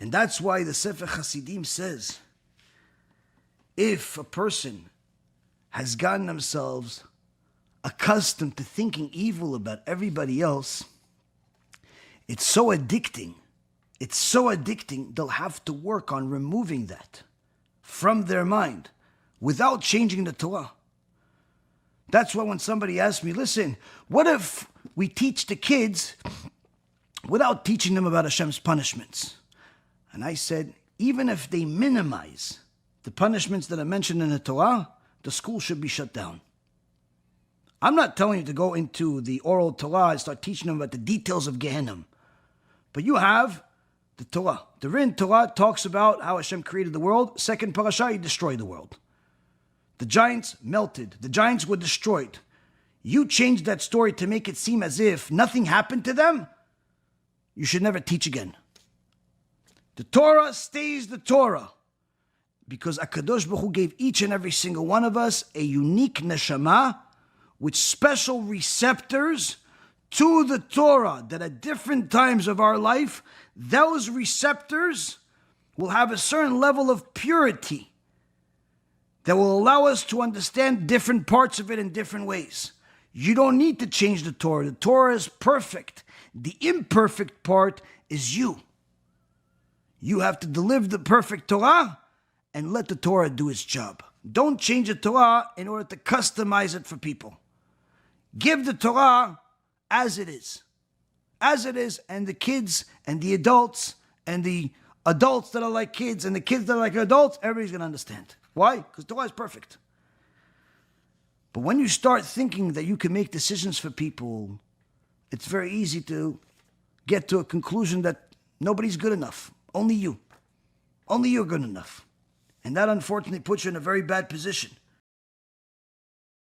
And that's why the Sefer Hasidim says, if a person has gotten themselves accustomed to thinking evil about everybody else, it's so addicting, they'll have to work on removing that from their mind without changing the Torah. That's why when somebody asks me, listen, what if we teach the kids without teaching them about Hashem's punishments? And I said, even if they minimize the punishments that are mentioned in the Torah, the school should be shut down. I'm not telling you to go into the oral Torah and start teaching them about the details of Gehenna. But you have the Torah. The written Torah talks about how Hashem created the world. Second parasha, He destroyed the world. The giants melted. The giants were destroyed. You changed that story to make it seem as if nothing happened to them. You should never teach again. The Torah stays the Torah, because HaKadosh Baruch Hu gave each and every single one of us a unique neshama with special receptors to the Torah, that at different times of our life, those receptors will have a certain level of purity that will allow us to understand different parts of it in different ways. You don't need to change the Torah. The Torah is perfect. The imperfect part is you. You have to deliver the perfect Torah and let the Torah do its job. Don't change the Torah in order to customize it for people. Give the Torah as it is. As it is, and the kids and the adults that are like kids and the kids that are like adults, everybody's going to understand. Why? Because Torah is perfect. But when you start thinking that you can make decisions for people, it's very easy to get to a conclusion that nobody's good enough. Only you. Only you're good enough. And that unfortunately puts you in a very bad position.